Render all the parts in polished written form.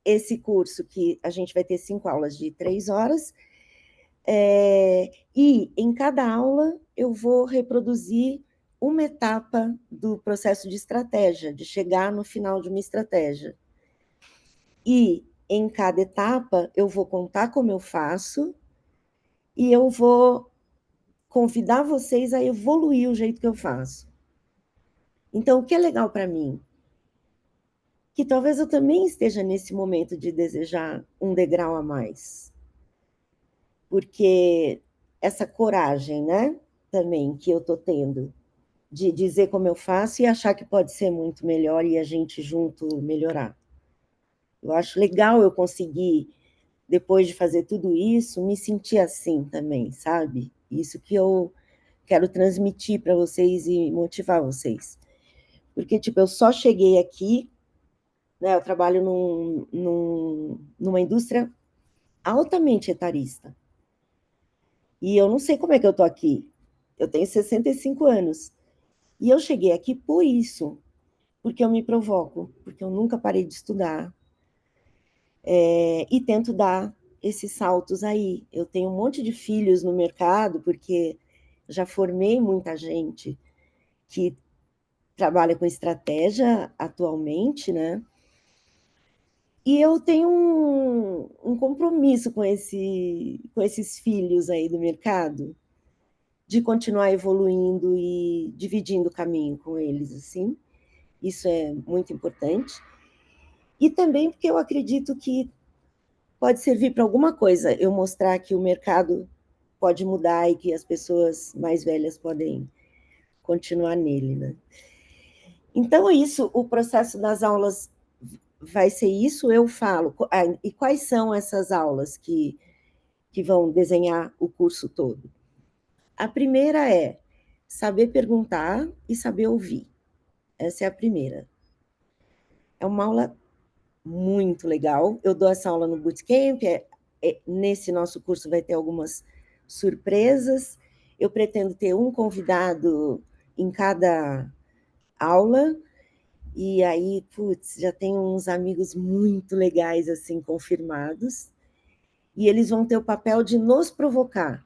esse curso que a gente vai ter 5 aulas de 3 horas, e em cada aula eu vou reproduzir uma etapa do processo de estratégia, de chegar no final de uma estratégia. E em cada etapa eu vou contar como eu faço e eu vou convidar vocês a evoluir o jeito que eu faço. Então, o que é legal para mim? Que talvez eu também esteja nesse momento de desejar um degrau a mais. Porque essa coragem, né, também que eu estou tendo, de dizer como eu faço e achar que pode ser muito melhor e a gente junto melhorar. Eu acho legal eu conseguir, depois de fazer tudo isso, me sentir assim também, sabe? Isso que eu quero transmitir para vocês e motivar vocês. Porque, tipo, eu só cheguei aqui, né, eu trabalho numa indústria altamente etarista. E eu não sei como é que eu tô aqui. Eu tenho 65 anos. E eu cheguei aqui por isso, porque eu me provoco, porque eu nunca parei de estudar. E tento dar esses saltos aí. Eu tenho um monte de filhos no mercado, porque já formei muita gente que trabalha com estratégia atualmente, né? E eu tenho um compromisso com esses filhos aí do mercado, de continuar evoluindo e dividindo o caminho com eles, assim. Isso é muito importante. E também porque eu acredito que pode servir para alguma coisa eu mostrar que o mercado pode mudar e que as pessoas mais velhas podem continuar nele, né? Então, isso, o processo das aulas vai ser isso, eu falo. E quais são essas aulas que vão desenhar o curso todo? A primeira é saber perguntar e saber ouvir. Essa é a primeira. É uma aula muito legal. Eu dou essa aula no Bootcamp. Nesse nosso curso vai ter algumas surpresas. Eu pretendo ter um convidado em cada aula. E aí, putz, já tenho uns amigos muito legais, assim, confirmados. E eles vão ter o papel de nos provocar.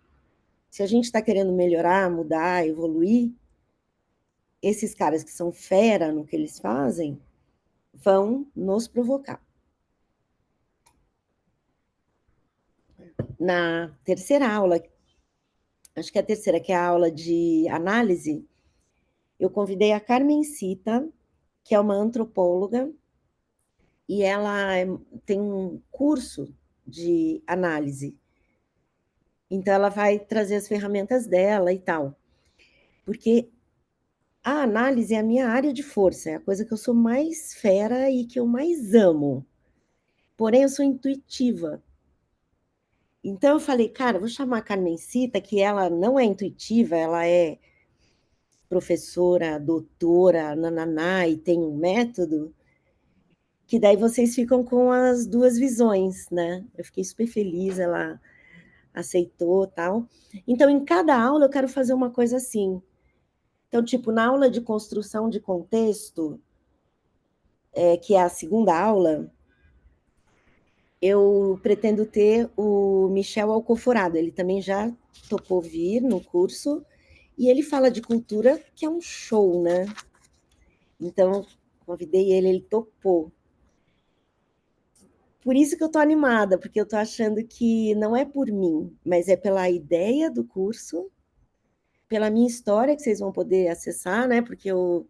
Se a gente está querendo melhorar, mudar, evoluir, esses caras que são fera no que eles fazem, vão nos provocar. Na terceira aula, acho que é a terceira, que é a aula de análise, eu convidei a Carmencita, que é uma antropóloga, e ela tem um curso de análise. Então, ela vai trazer as ferramentas dela e tal. Porque a análise é a minha área de força, é a coisa que eu sou mais fera e que eu mais amo. Porém, eu sou intuitiva. Então, eu falei, cara, vou chamar a Carmencita, que ela não é intuitiva, ela é professora, doutora, nananá, e tem um método, que daí vocês ficam com as duas visões, né? Eu fiquei super feliz, ela aceitou, tal. Então, em cada aula, eu quero fazer uma coisa assim. Então, tipo, na aula de construção de contexto, que é a segunda aula, eu pretendo ter o Michel Alcoforado. Ele também já topou vir no curso, e ele fala de cultura, que é um show, né? Então, convidei ele, ele topou. Por isso que eu estou animada, porque eu estou achando que não é por mim, mas é pela ideia do curso, pela minha história, que vocês vão poder acessar, né? Porque eu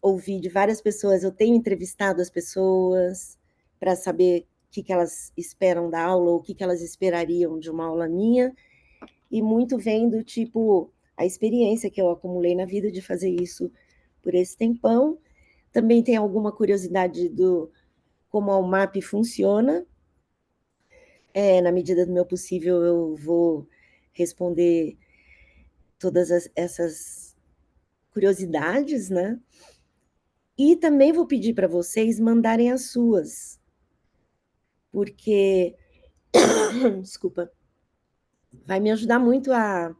ouvi de várias pessoas, eu tenho entrevistado as pessoas para saber o que elas esperam da aula, ou o que elas esperariam de uma aula minha, e muito vem do tipo, a experiência que eu acumulei na vida de fazer isso por esse tempão. Também tem alguma curiosidade do como a UMAP funciona. Na medida do meu possível, eu vou responder todas essas curiosidades, né? E também vou pedir para vocês mandarem as suas, porque, desculpa, vai me ajudar muito a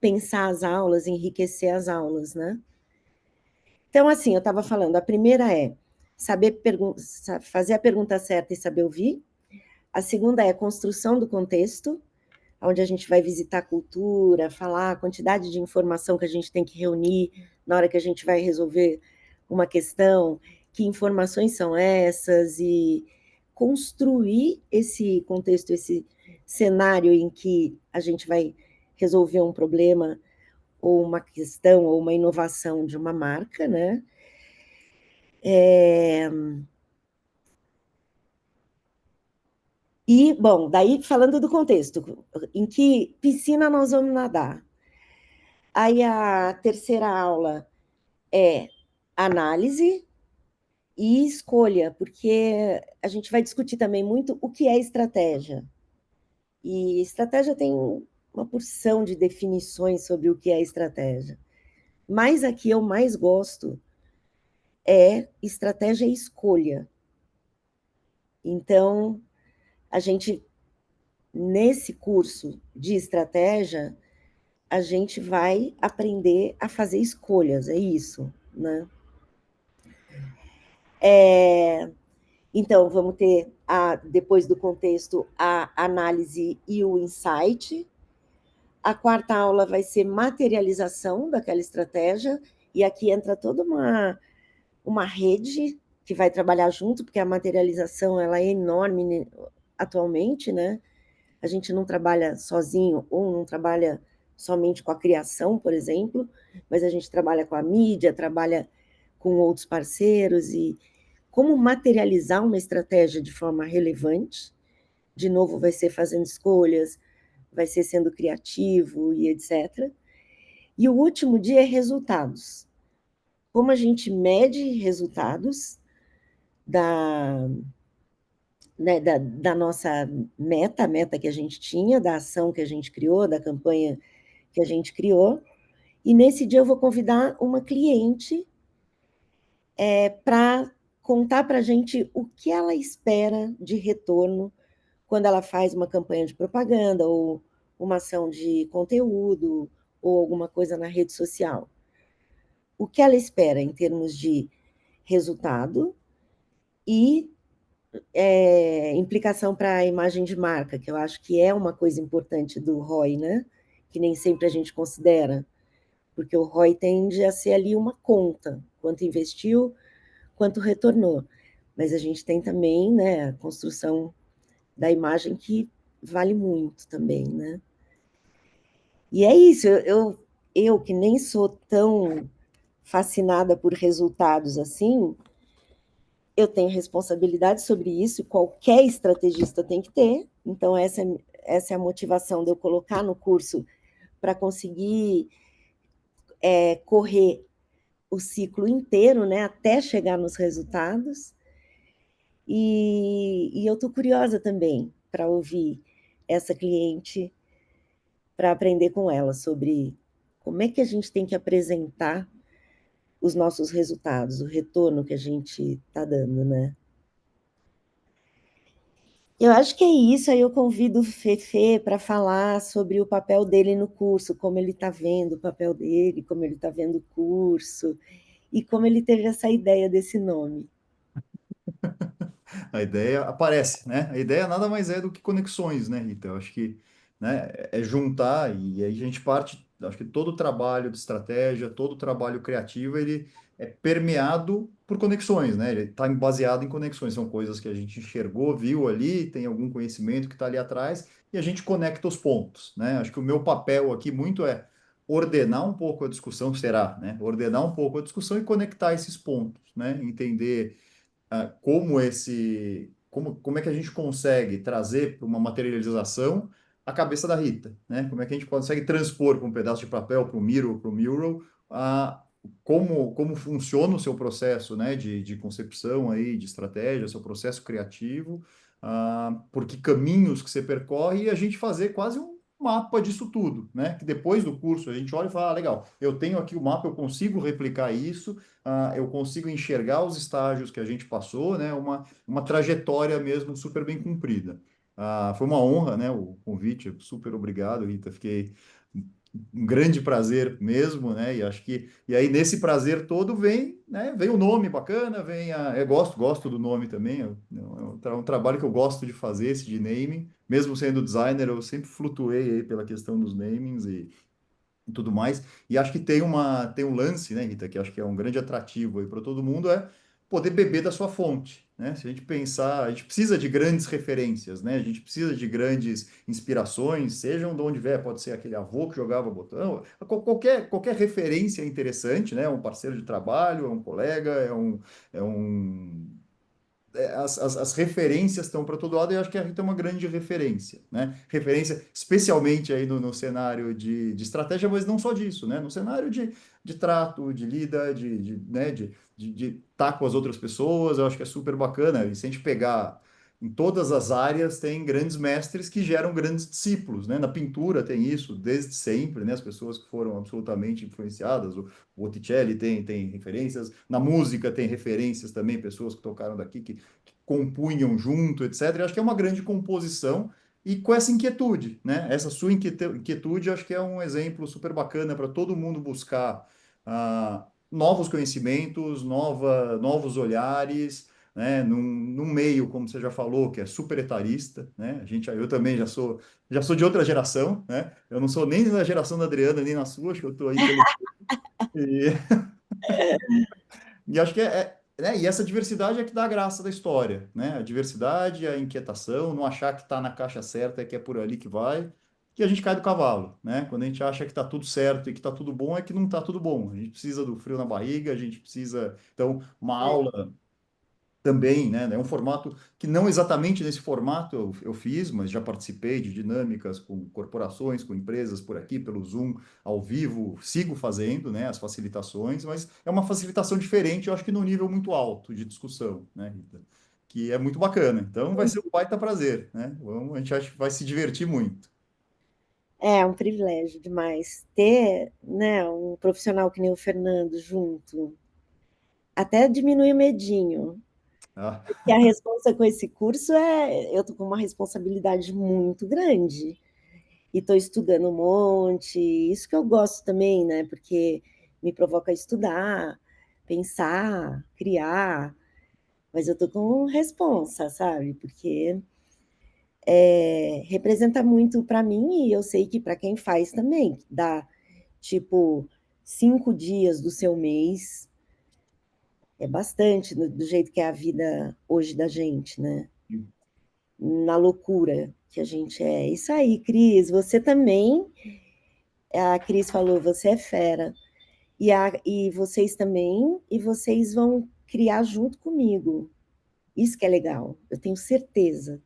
pensar as aulas, enriquecer as aulas, né? Então, assim, eu estava falando, a primeira é fazer a pergunta certa e saber ouvir. A segunda é construção do contexto, onde a gente vai visitar a cultura, falar a quantidade de informação que a gente tem que reunir na hora que a gente vai resolver uma questão, que informações são essas, e construir esse contexto, esse cenário em que a gente vai resolver um problema, ou uma questão, ou uma inovação de uma marca, né? É... E, bom, daí falando do contexto, em que piscina nós vamos nadar? Aí a terceira aula é análise e escolha, porque a gente vai discutir também muito o que é estratégia. E estratégia tem uma porção de definições sobre o que é estratégia. Mas a que eu mais gosto é estratégia e escolha. Então, a gente, nesse curso de estratégia, a gente vai aprender a fazer escolhas, é isso, né? Então, vamos ter, depois do contexto, a análise e o insight. A quarta aula vai ser materialização daquela estratégia, e aqui entra toda uma rede que vai trabalhar junto, porque a materialização ela é enorme, né, atualmente, né? A gente não trabalha sozinho ou não trabalha somente com a criação, por exemplo, mas a gente trabalha com a mídia, trabalha com outros parceiros, e como materializar uma estratégia de forma relevante. De novo, vai ser fazendo escolhas, vai ser sendo criativo e etc. E o último dia é resultados. Como a gente mede resultados da, né, da nossa meta, a meta que a gente tinha, da ação que a gente criou, da campanha que a gente criou. E nesse dia eu vou convidar uma cliente para contar para a gente o que ela espera de retorno quando ela faz uma campanha de propaganda ou uma ação de conteúdo ou alguma coisa na rede social. O que ela espera em termos de resultado e implicação para a imagem de marca, que eu acho que é uma coisa importante do ROI, né? Que nem sempre a gente considera, porque o ROI tende a ser ali uma conta, quanto investiu, quanto retornou. Mas a gente tem também, né, a construção da imagem que vale muito também, né? E é isso, eu que nem sou tão fascinada por resultados assim, eu tenho responsabilidade sobre isso, qualquer estrategista tem que ter, então essa é a motivação de eu colocar no curso para conseguir correr o ciclo inteiro, né, até chegar nos resultados, e eu estou curiosa também para ouvir essa cliente, para aprender com ela sobre como é que a gente tem que apresentar os nossos resultados, o retorno que a gente está dando, né? Eu acho que é isso, aí eu convido o Fefe para falar sobre o papel dele no curso, como ele está vendo o papel dele, como ele está vendo o curso, e como ele teve essa ideia desse nome. A ideia aparece, né? A ideia nada mais é do que conexões, né, Rita? Eu acho que, né, é juntar e aí a gente parte, acho que todo o trabalho de estratégia, todo o trabalho criativo, ele é permeado por conexões, né? Ele está baseado em conexões, são coisas que a gente enxergou, viu ali, tem algum conhecimento que está ali atrás e a gente conecta os pontos, né? Acho que o meu papel aqui muito é ordenar um pouco a discussão, será, né? Ordenar um pouco a discussão e conectar esses pontos, né? Entender como é que a gente consegue trazer para uma materialização a cabeça da Rita, né? Como é que a gente consegue transpor para um pedaço de papel, para o Miro, para o Mural, como funciona o seu processo, né, de concepção aí, de estratégia, seu processo criativo, por que caminhos que você percorre e a gente fazer quase um mapa disso tudo, né? Que depois do curso a gente olha e fala, legal, eu tenho aqui o mapa, eu consigo replicar isso, eu consigo enxergar os estágios que a gente passou, né? Uma trajetória mesmo super bem cumprida. Foi uma honra, né? O convite, super obrigado, Rita. Fiquei um grande prazer mesmo, né? E acho que e aí nesse prazer todo vem, né? Vem o nome bacana, vem a eu gosto do nome também. É um trabalho que eu gosto de fazer, esse de naming. Mesmo sendo designer, eu sempre flutuei aí pela questão dos namings e tudo mais. E acho que tem um lance, né, Rita, que acho que é um grande atrativo aí para todo mundo, é poder beber da sua fonte, né? Se a gente pensar, a gente precisa de grandes referências, né? A gente precisa de grandes inspirações, sejam de onde vier, pode ser aquele avô que jogava botão, qualquer referência é interessante, né? Um parceiro de trabalho, é um colega, é um as referências estão para todo lado e eu acho que a Rita é uma grande referência, né? Referência especialmente aí no cenário de estratégia, mas não só disso, né? No cenário de trato, de lida, né? De estar com as outras pessoas, eu acho que é super bacana. E se a gente pegar em todas as áreas, tem grandes mestres que geram grandes discípulos, né? Na pintura tem isso desde sempre, né? As pessoas que foram absolutamente influenciadas, o Botticelli tem referências, na música tem referências também, pessoas que tocaram daqui que compunham junto, etc. Eu acho que é uma grande composição e com essa inquietude, né? Essa sua inquietude, acho que é um exemplo super bacana para todo mundo buscar novos conhecimentos, novos olhares, né? Num meio, como você já falou, que é super etarista, né? Eu também já sou de outra geração, né? Eu não sou nem da geração da Adriana, nem na sua, acho que eu estou aí pelo. E, e acho que né? E essa diversidade é que dá a graça da história, né? A diversidade, a inquietação, não achar que está na caixa certa, que é por ali que vai, que a gente cai do cavalo, né? Quando a gente acha que está tudo certo e que está tudo bom, é que não está tudo bom. A gente precisa do frio na barriga, a gente precisa. Então, uma É. aula também, né? É um formato que não exatamente nesse formato eu fiz, mas já participei de dinâmicas com corporações, com empresas por aqui, pelo Zoom, ao vivo, sigo fazendo, né? As facilitações, mas é uma facilitação diferente, eu acho que num nível muito alto de discussão, né, Rita? Que é muito bacana. Então vai ser um baita prazer, né? A gente acha que vai se divertir muito. É um privilégio demais ter, né, um profissional que nem o Fernando junto. Até diminui o medinho. Ah, E a responsa com esse curso eu tô com uma responsabilidade muito grande. E estou estudando um monte. Isso que eu gosto também, né? Porque me provoca a estudar, pensar, criar. Mas eu tô com responsa, sabe? Porque representa muito para mim e eu sei que para quem faz também. Dá, tipo, 5 dias do seu mês. É bastante do jeito que é a vida hoje da gente, né? Na loucura que a gente é. Isso aí, Cris, você também. A Cris falou, você é fera. E vocês também, e vocês vão criar junto comigo. Isso que é legal. Eu tenho certeza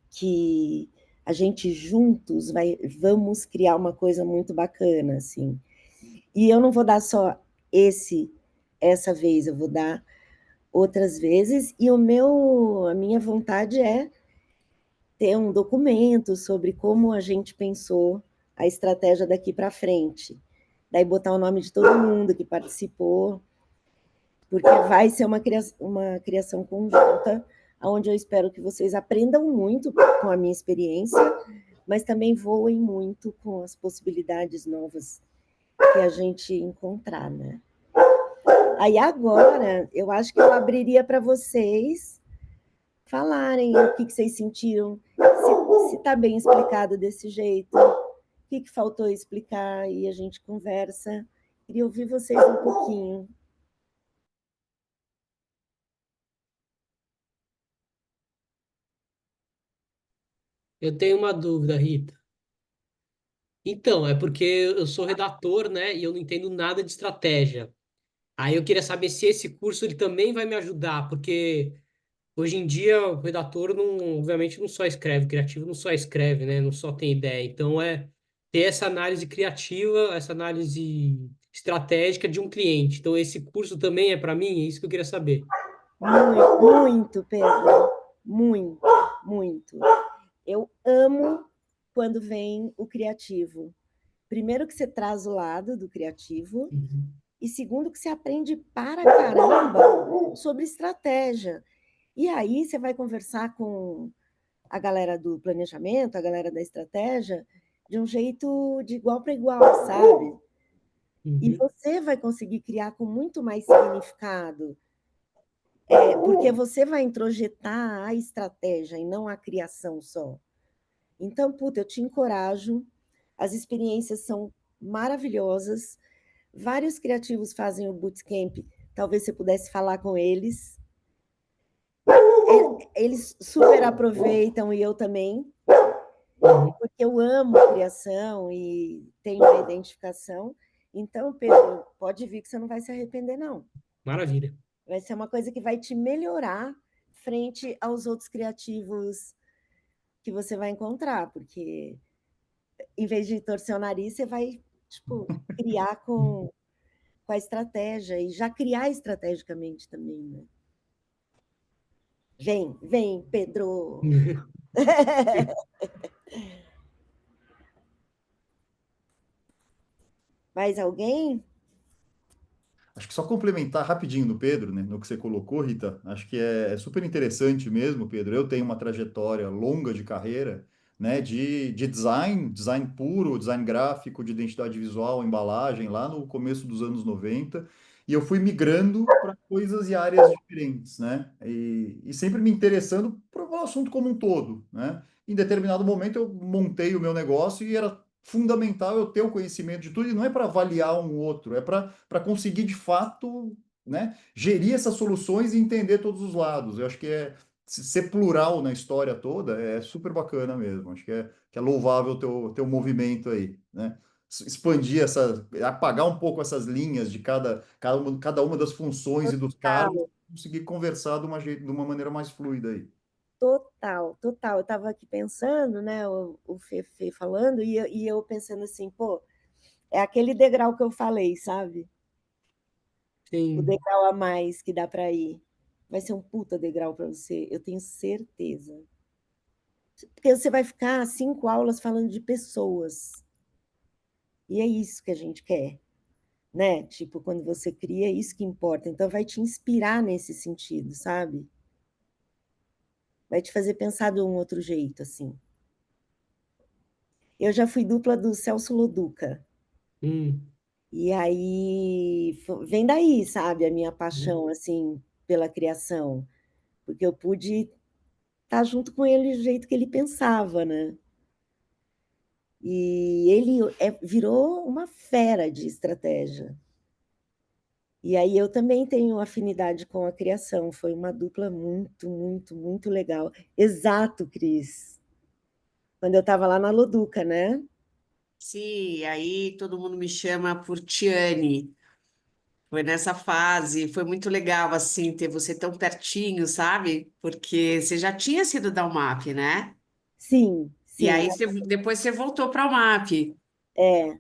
que a gente juntos vamos criar uma coisa muito bacana, assim. E eu não vou dar só essa vez, eu vou dar outras vezes. E a minha vontade é ter um documento sobre como a gente pensou a estratégia daqui para frente. Daí botar o nome de todo mundo que participou, porque vai ser uma criação conjunta, onde eu espero que vocês aprendam muito com a minha experiência, mas também voem muito com as possibilidades novas que a gente encontrar, né? Aí agora, eu acho que eu abriria para vocês falarem o que vocês sentiram, se está bem explicado desse jeito, o que faltou explicar e a gente conversa. Queria ouvir vocês um pouquinho. Eu tenho uma dúvida, Rita. Então, é porque eu sou redator, né, e eu não entendo nada de estratégia. Aí eu queria saber se esse curso ele também vai me ajudar, porque hoje em dia o redator não, obviamente não só escreve, o criativo não só escreve, né, não só tem ideia. Então é ter essa análise criativa, essa análise estratégica de um cliente. Então esse curso também é para mim, é isso que eu queria saber. Muito, muito, Pedro. Muito, muito. Eu amo quando vem o criativo. Primeiro que você traz o lado do criativo, Uhum. e segundo que você aprende para caramba sobre estratégia. E aí você vai conversar com a galera do planejamento, a galera da estratégia, de um jeito de igual para igual, sabe? E Uhum. você vai conseguir criar com muito mais significado, porque você vai introjetar a estratégia e não a criação só. Então, puta, eu te encorajo, as experiências são maravilhosas, vários criativos fazem o bootcamp, talvez você pudesse falar com eles. Eles super aproveitam e eu também, Uhum. porque eu amo criação e tenho uma identificação. Então, Pedro, pode vir que você não vai se arrepender, não. Maravilha. Vai ser uma coisa que vai te melhorar frente aos outros criativos que você vai encontrar, porque em vez de torcer o nariz, você vai, tipo, criar com a estratégia e já criar estrategicamente também, né? Vem, vem, Pedro! Mais alguém? Acho que só complementar rapidinho no Pedro, né, no que você colocou, Rita, acho que é super interessante mesmo, Pedro. Eu tenho uma trajetória longa de carreira, né, de design, design puro, design gráfico, de identidade visual, embalagem, lá no começo dos anos 90, e eu fui migrando para coisas e áreas diferentes, né, e sempre me interessando por um assunto como um todo, né. Em determinado momento eu montei o meu negócio e era fundamental eu ter o conhecimento de tudo, e não é para avaliar um outro, é para conseguir de fato, né, gerir essas soluções e entender todos os lados. Eu acho que ser plural na história toda é super bacana mesmo. Acho que é louvável o teu movimento aí, né? Expandir essa, apagar um pouco essas linhas de cada uma das funções e dos cargos, Total, conseguir conversar de uma maneira mais fluida aí. total, total. Eu estava aqui pensando, né, o Fefe falando, e eu pensando assim, pô, é aquele degrau que eu falei, sabe? O Sim. degrau a mais que dá para ir. Vai ser um puta degrau para você, eu tenho certeza. Porque você vai ficar 5 aulas falando de pessoas. E é isso que a gente quer, né? Tipo, quando você cria, é isso que importa. Então, vai te inspirar nesse sentido, sabe? Vai te fazer pensar de um outro jeito, assim. Eu já fui dupla do Celso Loduca. Hum. E aí, vem daí, sabe? A minha Uhum. paixão, assim, pela criação. Porque eu pude estar junto com ele do jeito que ele pensava, né? E ele virou uma fera de estratégia. E aí eu também tenho afinidade com a criação. Foi uma dupla muito, muito, muito legal. Exato, Cris. Quando eu estava lá na Loduca, né? Sim, aí todo mundo me chama por Tiane. Foi nessa fase, foi muito legal assim ter você tão pertinho, sabe? Porque você já tinha sido da UMAP, né? Sim, E sim, aí depois você voltou para a UMAP. é,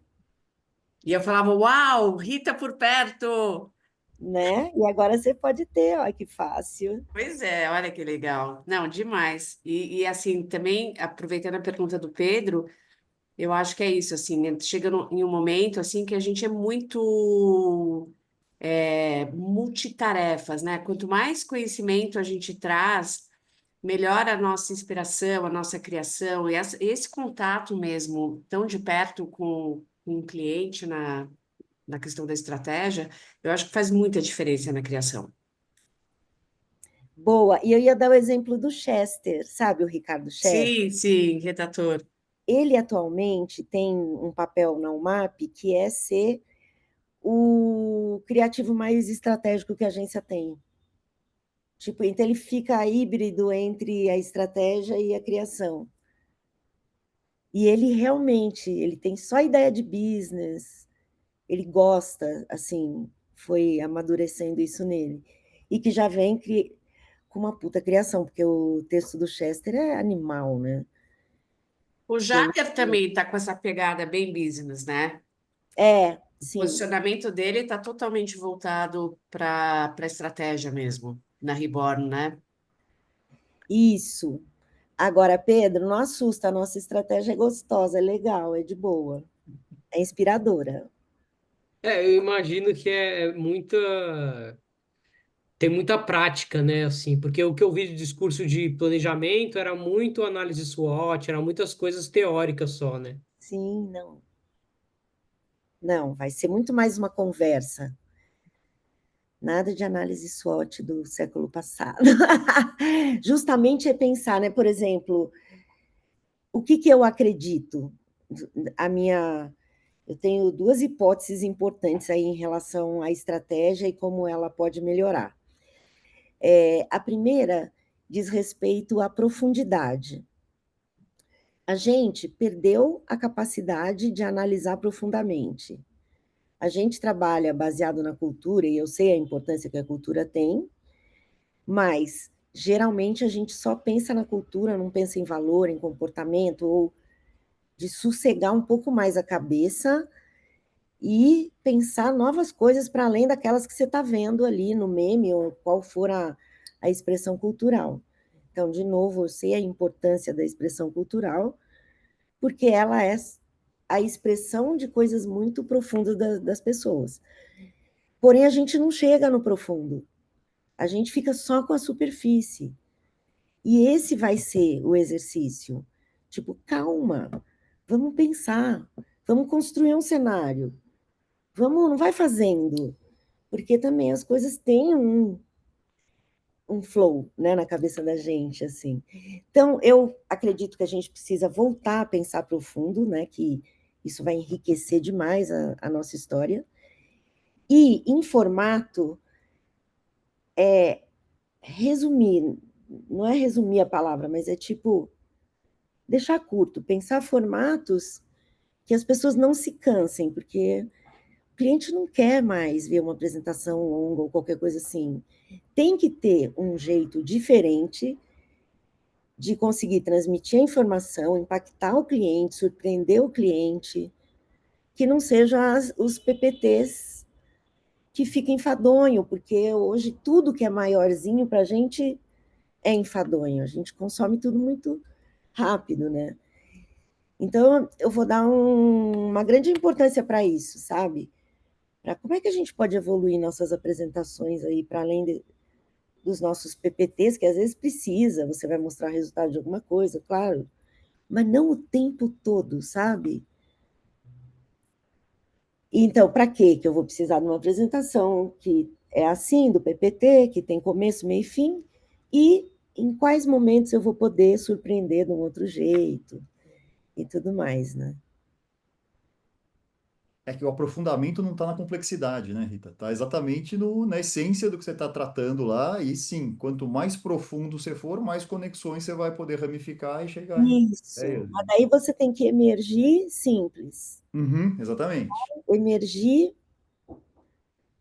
E eu falava, uau, Rita por perto. né? E agora você pode ter, ó, que fácil. Pois é, olha que legal. Não, demais. E assim, também aproveitando a pergunta do Pedro, eu acho que é isso, assim, né? Chega em um momento assim que a gente é muito multitarefas, né? Quanto mais conhecimento a gente traz, melhor a nossa inspiração, a nossa criação, e esse contato mesmo, tão de perto com o cliente na questão da estratégia, eu acho que faz muita diferença na criação. Boa. E eu ia dar o exemplo do Chester, sabe o Ricardo Chester? Sim, sim, redator. Ele atualmente tem um papel na UMAP que é ser o criativo mais estratégico que a agência tem. Tipo, então ele fica híbrido entre a estratégia e a criação. E ele realmente, ele tem só ideia de business, ele gosta, assim, foi amadurecendo isso nele. E que já vem com uma puta criação, porque o texto do Chester é animal, né? O Tem... Jader também está com essa pegada bem business, né? O Sim, posicionamento dele está totalmente voltado para a estratégia mesmo, na Reborn, né? isso. Agora, Pedro, não assusta, a nossa estratégia é gostosa, é legal, é de boa, é inspiradora. É, eu imagino que é muita. Tem muita prática, né? Assim, porque o que eu vi de discurso de planejamento era muito análise SWOT, era muitas coisas teóricas só, né? assim, não. Não, vai ser muito mais uma conversa. Nada de análise SWOT do século passado. Justamente é pensar, né? Por exemplo, o que eu acredito? Eu tenho duas hipóteses importantes aí em relação à estratégia e como ela pode melhorar. A primeira diz respeito à profundidade. A gente perdeu a capacidade de analisar profundamente. A gente trabalha baseado na cultura, e eu sei a importância que a cultura tem, mas geralmente a gente só pensa na cultura, não pensa em valor, em comportamento, ou de sossegar um pouco mais a cabeça e pensar novas coisas para além daquelas que você está vendo ali no meme, ou qual for a expressão cultural. Então, de novo, eu sei a importância da expressão cultural, porque ela é a expressão de coisas muito profundas das pessoas. Porém, a gente não chega no profundo. A gente fica só com a superfície. E esse vai ser o exercício. Tipo, calma, vamos pensar, vamos construir um cenário. Vamos, não vai fazendo, porque também as coisas têm um flow, né, na cabeça da gente, assim. Então, eu acredito que a gente precisa voltar a pensar profundo, né, que isso vai enriquecer demais a nossa história. E, em formato, resumir, não é resumir a palavra, mas é tipo, deixar curto, pensar formatos que as pessoas não se cansem, porque o cliente não quer mais ver uma apresentação longa ou qualquer coisa assim. Tem que ter um jeito diferente de conseguir transmitir a informação, impactar o cliente, surpreender o cliente, que não sejam os PPTs que fiquem enfadonho, porque hoje tudo que é maiorzinho para a gente é enfadonho, a gente consome tudo muito rápido, né? Então, eu vou dar uma grande importância para isso, sabe? Para como é que a gente pode evoluir nossas apresentações aí, para além dos nossos PPTs, que às vezes precisa, você vai mostrar resultado de alguma coisa, claro, mas não o tempo todo, sabe? Então, para que eu vou precisar de uma apresentação que é assim, do PPT, que tem começo, meio e fim, e em quais momentos eu vou poder surpreender de um outro jeito e tudo mais, né? É que o aprofundamento não está na complexidade, né, Rita? Está exatamente na essência do que você está tratando lá. E sim, quanto mais profundo você for, mais conexões você vai poder ramificar e chegar em. É Isso. isso. Mas daí você tem que emergir simples. Uhum, exatamente. Emergir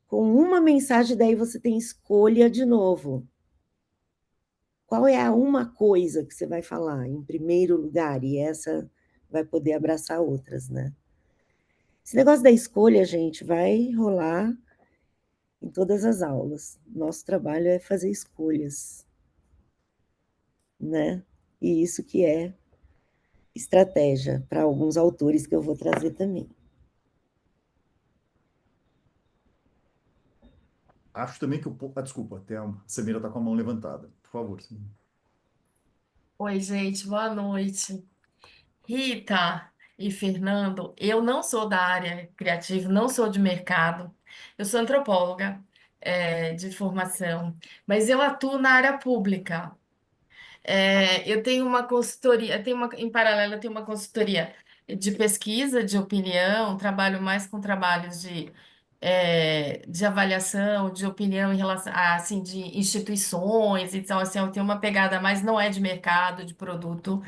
com uma mensagem, daí você tem escolha de novo. Qual é a uma coisa que você vai falar em primeiro lugar? E essa vai poder abraçar outras, né? Esse negócio da escolha, gente, vai rolar em todas as aulas. Nosso trabalho é fazer escolhas, né? E isso que é estratégia para alguns autores que eu vou trazer também. Acho também que o. Desculpa, a Samira está com a mão levantada. Por favor, Samira. Oi, gente, boa noite. Rita e Fernando, eu não sou da área criativa, não sou de mercado. Eu sou antropóloga, de formação, mas eu atuo na área pública. Eu tenho uma consultoria, em paralelo, eu tenho uma consultoria de pesquisa, de opinião, trabalho mais com trabalhos de avaliação, de opinião em relação a, assim, de instituições, então assim, eu tenho uma pegada, mas não é de mercado, de produto.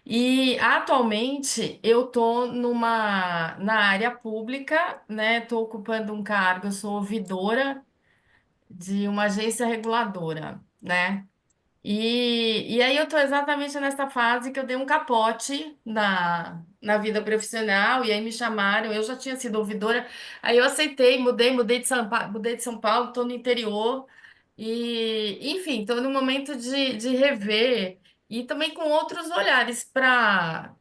E atualmente eu estou na área pública, né? Estou ocupando um cargo, eu sou ouvidora de uma agência reguladora, né? E aí eu estou exatamente nessa fase que eu dei um capote na vida profissional, e aí me chamaram, eu já tinha sido ouvidora, aí eu aceitei, mudei de São Paulo, estou no interior, e enfim, estou no momento de rever e também com outros olhares para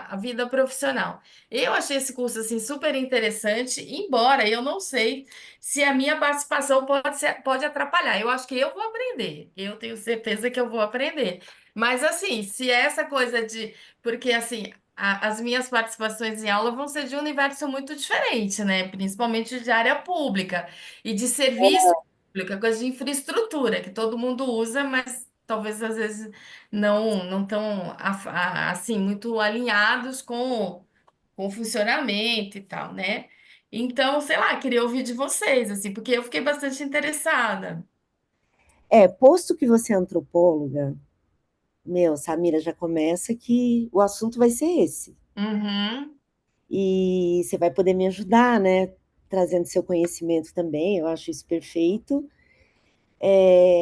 a vida profissional. Eu achei esse curso assim super interessante, embora eu não sei se a minha participação pode atrapalhar. Eu acho que eu vou aprender. Eu tenho certeza que eu vou aprender. Mas assim, se é essa coisa de. Porque assim, as minhas participações em aula vão ser de um universo muito diferente, né? Principalmente de área pública e de serviço público, coisa de infraestrutura que todo mundo usa, mas talvez às vezes não estão assim muito alinhados com o funcionamento e tal, né? Então, sei lá, queria ouvir de vocês, assim, porque eu fiquei bastante interessada. Posto que você é antropóloga, meu, Samira, já começa que o assunto vai ser esse. Uhum, E você vai poder me ajudar, né? Trazendo seu conhecimento também, eu acho isso perfeito.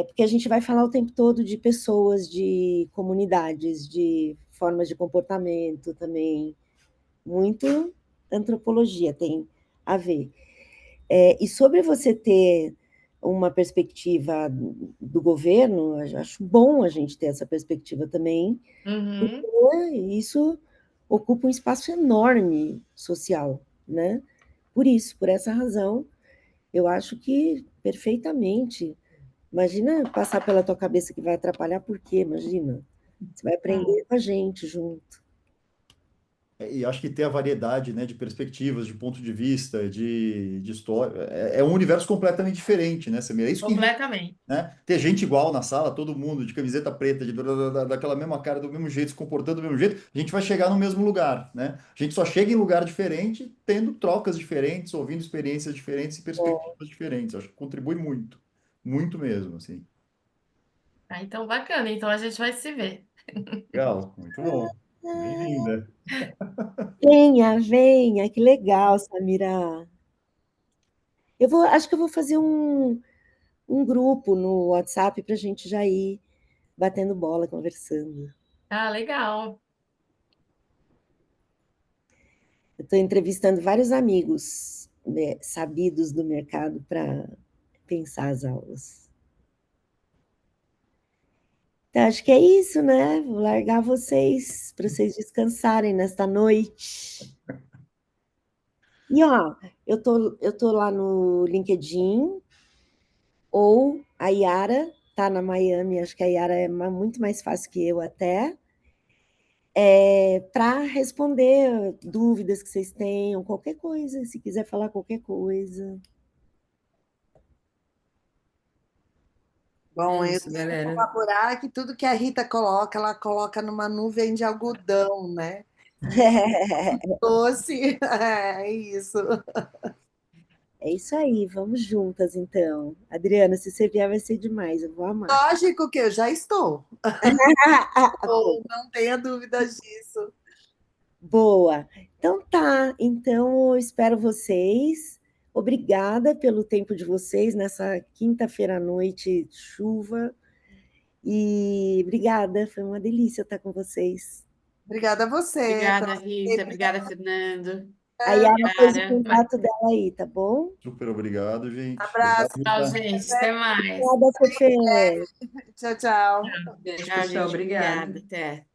Porque a gente vai falar o tempo todo de pessoas, de comunidades, de formas de comportamento também. Muito antropologia tem a ver. E sobre você ter uma perspectiva do governo, eu acho bom a gente ter essa perspectiva também, uhum. e isso ocupa um espaço enorme social, né? Por isso, por essa razão, eu acho que perfeitamente. Imagina passar pela tua cabeça que vai atrapalhar, por quê? Imagina. Você vai aprender com a gente junto. E acho que ter a variedade, né, de perspectivas, de ponto de vista, de história, é um universo completamente diferente, né, Samira? É isso que, Completamente. né? Ter gente igual na sala, todo mundo de camiseta preta, daquela mesma cara, do mesmo jeito, se comportando do mesmo jeito, a gente vai chegar no mesmo lugar, né? A gente só chega em lugar diferente, tendo trocas diferentes, ouvindo experiências diferentes e perspectivas diferentes. Acho que contribui muito, muito mesmo, assim. Ah, então, bacana. Então, a gente vai se ver. Legal, muito bom. Bem-vinda. Venha, venha, que legal, Samira. Acho que eu vou fazer um grupo no WhatsApp para a gente já ir batendo bola, conversando. Ah, legal. Eu estou entrevistando vários amigos, né, sabidos do mercado para pensar as aulas. Então, acho que é isso, né? Vou largar vocês para vocês descansarem nesta noite. E ó, eu tô lá no LinkedIn, ou a Yara tá na Miami, acho que a Yara é muito mais fácil que eu até, para responder dúvidas que vocês tenham, qualquer coisa, se quiser falar qualquer coisa. É Bom, eu isso, tenho que galera. colaborar que tudo que a Rita coloca, ela coloca numa nuvem de algodão, né? Doce, é isso. É isso aí, vamos juntas então. Adriana, se você vier vai ser demais, eu vou amar. Lógico que eu já estou. Não tenha dúvidas disso. Boa. Então tá. Então eu espero vocês. Obrigada pelo tempo de vocês nessa quinta-feira à noite, chuva. E obrigada, foi uma delícia estar com vocês. Obrigada a você. Obrigada, Rita. Obrigada, Fernando. A Yara pôs o Yara. contato dela aí, tá bom? Super obrigado, gente. Abraço. Obrigado, Tchau, Rita. gente. Até mais. Obrigada, Fefe. Tchau, tchau. Beijo, Tchau, pessoal. gente. Obrigada. Obrigada. Até.